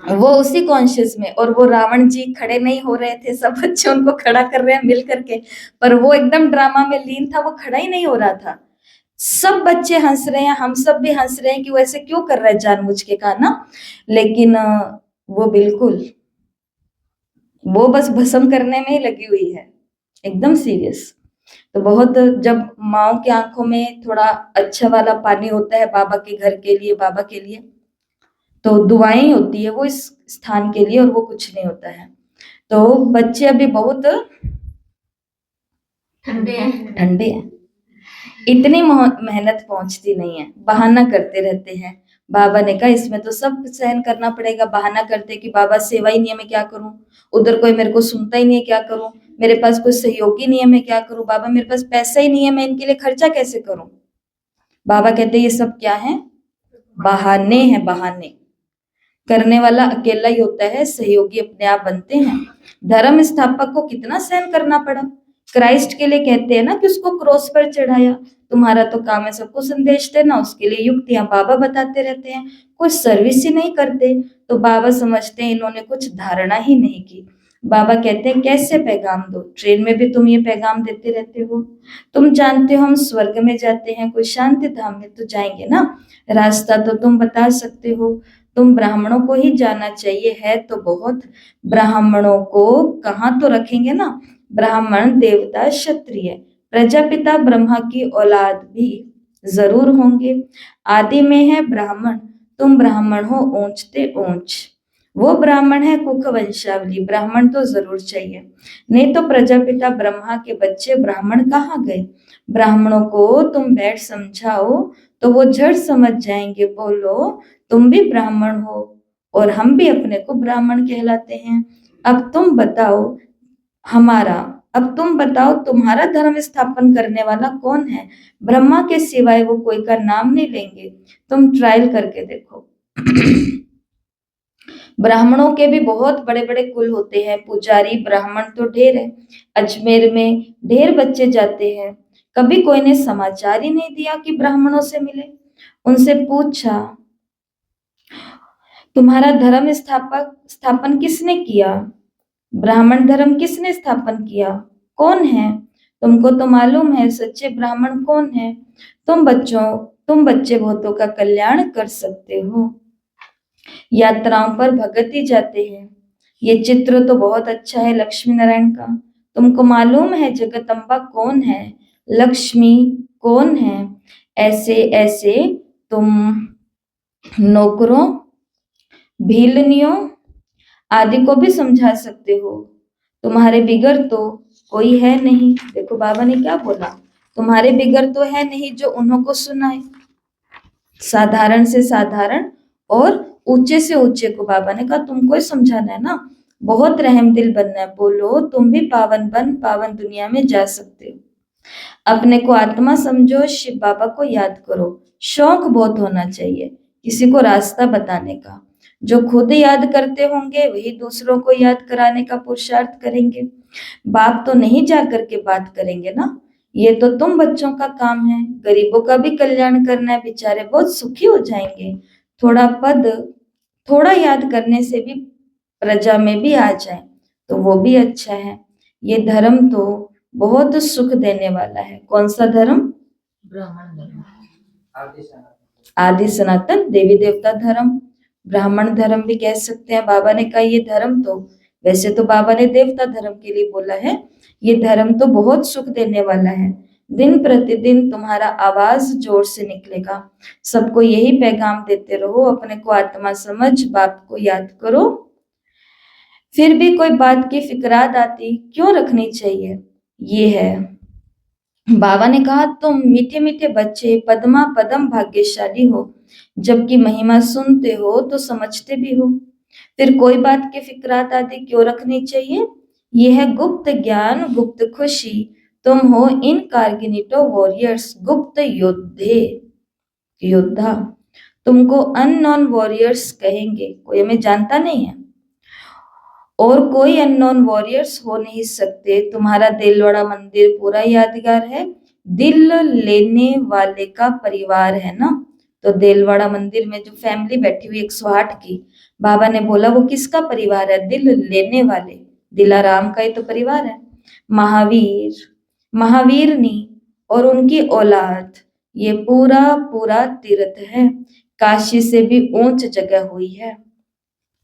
वो उसी कॉन्शियस में, और वो रावण जी खड़े नहीं हो रहे थे, सब बच्चे उनको खड़ा कर रहे हैं मिल करके, पर वो एकदम ड्रामा में लीन था, वो खड़ा ही नहीं हो रहा था। सब बच्चे हंस रहे हैं, हम सब भी हंस रहे हैं कि वो ऐसे क्यों कर रहा है जानबूझ के का ना, लेकिन वो बस भस्म करने में ही लगी हुई है, एकदम सीरियस। तो बहुत, जब माओ की आंखों में थोड़ा अच्छा वाला पानी होता है बाबा के घर के लिए, बाबा के लिए, तो दुआएं होती है वो इस स्थान के लिए, और वो कुछ नहीं होता है। तो बच्चे अभी बहुत ठंडे हैं, इतनी मेहनत पहुंचती नहीं है, बहाना करते रहते हैं। बाबा ने कहा इसमें तो सब सहन करना पड़ेगा। बहाना करते कि बाबा सेवा ही नहीं है, मैं क्या करूं, उधर कोई मेरे को सुनता ही नहीं है, क्या करूं, मेरे पास कोई सहयोगी नहीं है, मैं क्या करूं, बाबा मेरे पास पैसा ही नहीं है, मैं इनके लिए खर्चा कैसे करूं। बाबा कहते ये सब क्या है, बहाने हैं, बहाने। करने वाला अकेला ही होता है, सहयोगी अपने आप बनते हैं। धर्म स्थापक को कितना सहन करना पड़ा। क्राइस्ट के लिए कहते हैं ना कि उसको क्रॉस पर चढ़ाया। तुम्हारा तो काम है सबको संदेश देना, उसके लिए युक्तियां बाबा बताते रहते हैं, कुछ सर्विस ही नहीं करते। तो बाबा समझते हैं इन्होंने कुछ धारणा ही नहीं की। बाबा कहते हैं कैसे पैगाम दो, ट्रेन में भी तुम ये पैगाम देते रहते हो। तुम जानते हो हम स्वर्ग में जाते हैं, कोई शांति धाम में तो जाएंगे ना, रास्ता तो तुम बता सकते हो। तुम ब्राह्मणों को ही जाना चाहिए, है तो बहुत, ब्राह्मणों को कहाँ तो रखेंगे ना। ब्राह्मण देवता क्षत्रिय प्रजापिता ब्रह्मा की औलाद भी जरूर होंगे। आदि में है ब्राह्मण, तुम ब्राह्मण हो ऊंचते ऊंच। वो ब्राह्मण है कुख वंशावली, ब्राह्मण तो जरूर चाहिए, नहीं तो प्रजापिता ब्रह्मा के बच्चे ब्राह्मण कहाँ गए। ब्राह्मणों को तुम बैठ समझाओ तो वो झट समझ जाएंगे। बोलो तुम भी ब्राह्मण हो और हम भी अपने को ब्राह्मण कहलाते हैं। अब तुम बताओ तुम्हारा धर्म स्थापन करने वाला कौन है। ब्रह्मा के सिवाय वो कोई का नाम नहीं लेंगे, तुम ट्रायल करके देखो। ब्राह्मणों के भी बहुत बड़े बड़े कुल होते हैं, पुजारी ब्राह्मण तो ढेर है। अजमेर में ढेर बच्चे जाते हैं, कभी कोई ने समाचार ही नहीं दिया कि ब्राह्मणों से मिले। उनसे पूछा, तुम्हारा धर्म स्थापन किसने किया? ब्राह्मण धर्म किसने स्थापन किया? कौन है? तुमको तो मालूम है सच्चे ब्राह्मण कौन है? तुम बच्चे बहुतों का कल्याण कर सकते हो। यात्राओं पर भगत ही जाते हैं। ये चित्र तो बहुत अच्छा है लक्ष्मी नारायण का। तुमको मालूम है जगदम्बा कौन है? लक्ष्मी कौन है? ऐसे ऐसे तुम नौकरों, भीलनियों आदि को भी समझा सकते हो। तुम्हारे बिगर तो कोई है नहीं। देखो बाबा ने क्या बोला, तुम्हारे बिगर तो है नहीं जो उन्हों को सुनाए। साधारण से साधारण और ऊंचे से ऊंचे को बाबा ने कहा तुमको ही समझाना है ना, बहुत रहम दिल बनना है। बोलो तुम भी पावन बन पावन दुनिया में जा सकते हो। अपने को आत्मा समझो, शिव बाबा को याद करो। शौक बहुत होना चाहिए किसी को रास्ता बताने का। जो खुद याद करते होंगे वही दूसरों को याद कराने का पुरुषार्थ करेंगे। बाप तो नहीं जा करके बात करेंगे ना, ये तो तुम बच्चों का काम है। गरीबों का भी कल्याण करना है, बेचारे बहुत सुखी हो जाएंगे। थोड़ा पद, थोड़ा याद करने से भी प्रजा में भी आ जाए तो वो भी अच्छा है। ये धर्म तो बहुत सुख देने वाला है। कौन सा धर्म? ब्राह्मण धर्म। आदि सनातन देवी देवता धर्म, ब्राह्मण धर्म भी कह सकते हैं। बाबा ने कहा ये धर्म तो, वैसे तो बाबा ने देवता धर्म के लिए बोला है, ये धर्म तो बहुत सुख देने वाला है। दिन प्रतिदिन तुम्हारा आवाज जोर से निकलेगा। सबको यही पैगाम देते रहो, अपने को आत्मा समझ, बाप को याद करो। फिर भी कोई बात की फिक्रात आती, क्यों रखनी चाहिए? ये है, बाबा ने कहा तुम मीठे मीठे बच्चे पद्मा पदम भाग्यशाली हो। जबकि महिमा सुनते हो तो समझते भी हो। फिर कोई बात की फिक्रात आदि क्यों रखनी चाहिए? यह है गुप्त ज्ञान, गुप्त खुशी। तुम हो इनकॉर्डिनेटो वॉरियर्स, गुप्त योद्धा। तुमको अननोन वॉरियर्स कहेंगे, कोई हमें जानता नहीं है और कोई अननोन वॉरियर्स हो नहीं सकते। तुम्हारा दिलवाड़ा मंदिर पूरा यादगार है, दिल लेने वाले का परिवार है ना। तो दिलवाड़ा मंदिर में जो फैमिली बैठी हुई 108 की, बाबा ने बोला वो किसका परिवार है? दिल लेने वाले, दिलाराम का ही तो परिवार है। महावीर, महावीरनी और उनकी औलाद, ये पूरा पूरा तीर्थ है, काशी से भी ऊंच जगह हुई है।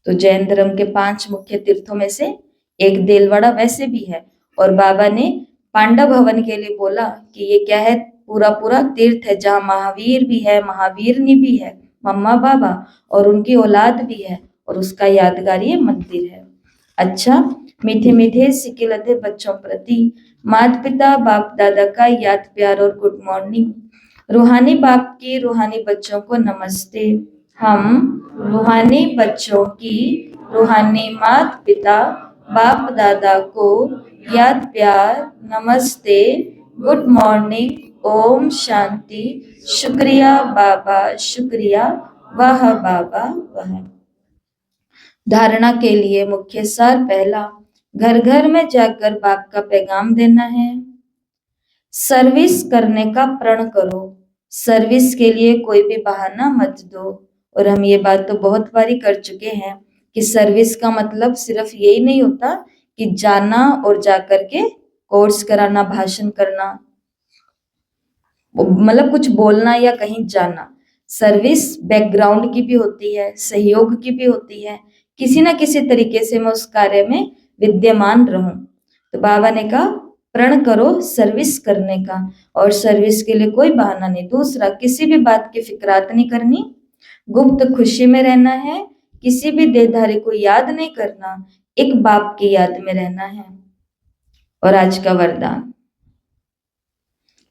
तो जैन धर्म के 5 मुख्य तीर्थों में से एक देलवाड़ा वैसे भी है। और बाबा ने पांडव भवन के लिए बोला कि ये क्या है? पूरा पूरा तीर्थ है जहाँ महावीर भी है, महावीरनी भी है, मम्मा बाबा और उनकी औलाद भी है, और उसका यादगार ये मंदिर है। अच्छा, मीठे मीठे सिके लदे बच्चों प्रति माता पिता बाप दादा का याद प्यार और गुड मॉर्निंग। रूहानी बाप की रूहानी बच्चों को नमस्ते। हम रूहानी बच्चों की रूहानी माता पिता बाप दादा को याद प्यार, नमस्ते, गुड मॉर्निंग, ओम शांति, शुक्रिया बाबा शुक्रिया, वाह बाबा वाह। धारणा के लिए मुख्य सार पहला, घर घर में जाकर बाप का पैगाम देना है। सर्विस करने का प्रण करो। सर्विस के लिए कोई भी बहाना मत दो। और हम ये बात तो बहुत बारी कर चुके हैं कि सर्विस का मतलब सिर्फ यही नहीं होता कि जाना और जाकर के कोर्स कराना, भाषण करना, मतलब कुछ बोलना या कहीं जाना। सर्विस बैकग्राउंड की भी होती है, सहयोग की भी होती है। किसी ना किसी तरीके से मैं उस कार्य में विद्यमान रहूं। तो बाबा ने कहा प्रण करो सर्विस करने का, और सर्विस के लिए कोई बहाना नहीं। दूसरा, किसी भी बात की फिक्रात नहीं करनी, गुप्त खुशी में रहना है, किसी भी देहधारी को याद नहीं करना, एक बाप की याद में रहना है। और आज का वरदान,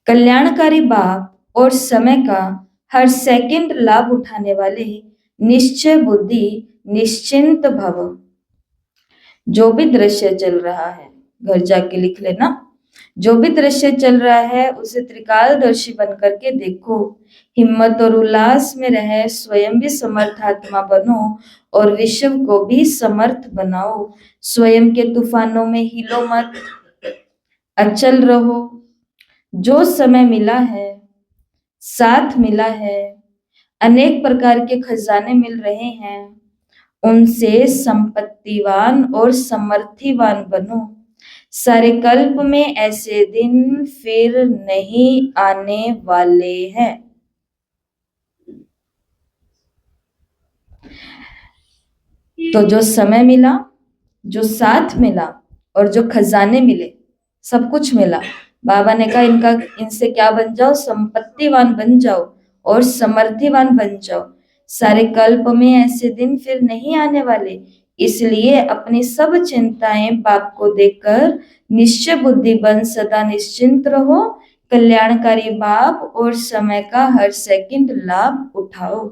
कल्याणकारी बाप और समय का हर सेकंड लाभ उठाने वाले निश्चय बुद्धि, निश्चिंत भव। जो भी दृश्य चल रहा है, घर जाके लिख लेना, जो भी दृश्य चल रहा है उसे त्रिकालदर्शी बन करके देखो। हिम्मत और उल्लास में रहे, स्वयं भी समर्थ आत्मा बनो और विश्व को भी समर्थ बनाओ। स्वयं के तूफानों में हिलो मत, अचल रहो। जो समय मिला है, साथ मिला है, अनेक प्रकार के खजाने मिल रहे हैं, उनसे संपत्तिवान और समृद्धिवान बनो। सारे कल्प में ऐसे दिन फिर नहीं आने वाले हैं। तो जो समय मिला, जो साथ मिला और जो खजाने मिले, सब कुछ मिला, बाबा ने कहा इनसे क्या बन जाओ, संपत्तिवान बन जाओ और समृद्धिवान बन जाओ। सारे कल्प में ऐसे दिन फिर नहीं आने वाले, इसलिए अपनी सब चिंताएं बाप को देकर निश्चय बुद्धि बन सदा निश्चिंत रहो। कल्याणकारी बाप और समय का हर सेकंड लाभ उठाओ।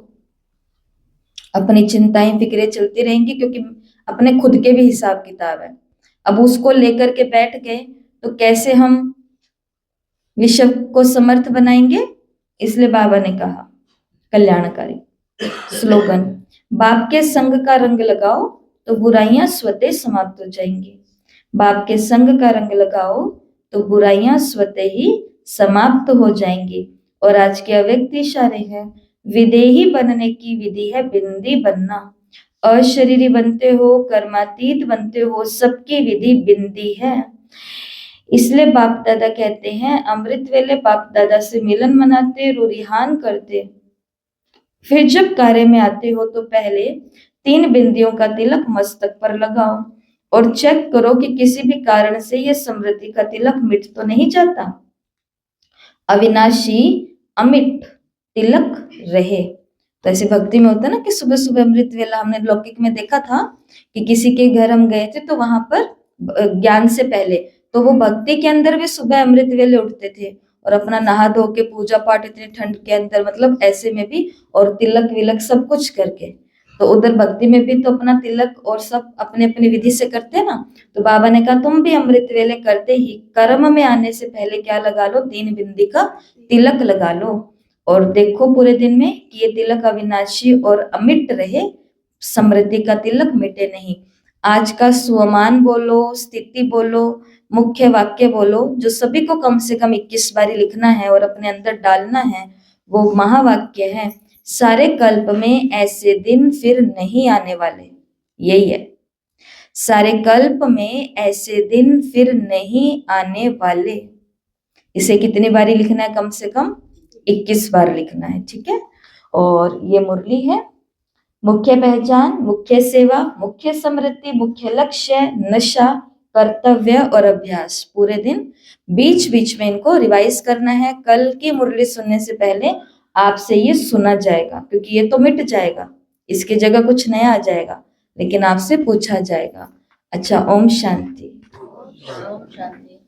अपनी चिंताएं फिक्रें चलती रहेंगी, क्योंकि अपने खुद के भी हिसाब किताब है। अब उसको लेकर के बैठ गए तो कैसे हम विश्व को समर्थ बनाएंगे? इसलिए बाबा ने कहा कल्याणकारी स्लोगन, बाप के संग का रंग लगाओ तो बुराइयां स्वतः समाप्त हो जाएंगी। बाप के संग का रंग लगाओ तो बुराइयां स्वतः ही समाप्त हो जाएंगी। और आज के अव्यक्त इशारे हैं, विदेही बनने की विधि है बिंदी बनना। अशरीरी बनते हो, कर्मातीत बनते हो, सबकी विधि बिंदी है। इसलिए बाप दादा कहते हैं, अमृत वेले बाप दादा से मिलन मनाते, रुरिहान करते, फिर जब कार्य में आते हो तो पहले 3 बिंदियों का तिलक मस्तक पर लगाओ और चेक करो कि किसी भी कारण से यह समृद्धि का तिलक मिट तो नहीं जाता। अविनाशी अमिट तिलक रहे। तो ऐसे भक्ति में होता है ना कि सुबह सुबह अमृत वेला, हमने लौकिक में देखा था कि किसी के घर हम गए थे तो वहां पर ज्ञान से पहले तो वो भक्ति के अंदर भी सुबह अमृत वेले उठते थे और अपना नहा धो के पूजा पाठ इतनी ठंड के अंदर, मतलब ऐसे में भी, और तिलक विलक सब कुछ करके, तो उधर भक्ति में भी तो अपना तिलक और सब अपने अपनी विधि से करते हैं ना। तो बाबा ने कहा तुम भी अमृत वेले करते ही कर्म में आने से पहले क्या लगा लो, 3 बिंदी का तिलक लगा लो और देखो पूरे दिन में कि ये तिलक अविनाशी और अमिट रहे, समृद्धि का तिलक मिटे नहीं। आज का स्वमान बोलो, स्थिति बोलो, मुख्य वाक्य बोलो, जो सभी को कम से कम 21 बारी लिखना है और अपने अंदर डालना है, वो महावाक्य है, सारे कल्प में ऐसे दिन फिर नहीं आने वाले। यही है, सारे कल्प में ऐसे दिन फिर नहीं आने वाले। इसे कितनी बारी लिखना है? कम से कम 21 बार लिखना है, ठीक है। और ये मुरली है, मुख्य पहचान, मुख्य सेवा, मुख्य समृद्धि, मुख्य लक्ष्य, नशा, कर्तव्य और अभ्यास। पूरे दिन बीच बीच में इनको रिवाइज करना है। कल की मुरली सुनने से पहले आपसे ये सुना जाएगा, क्योंकि ये तो मिट जाएगा, इसकी जगह कुछ नया आ जाएगा, लेकिन आपसे पूछा जाएगा। अच्छा, ओम शांति। ओम शांति।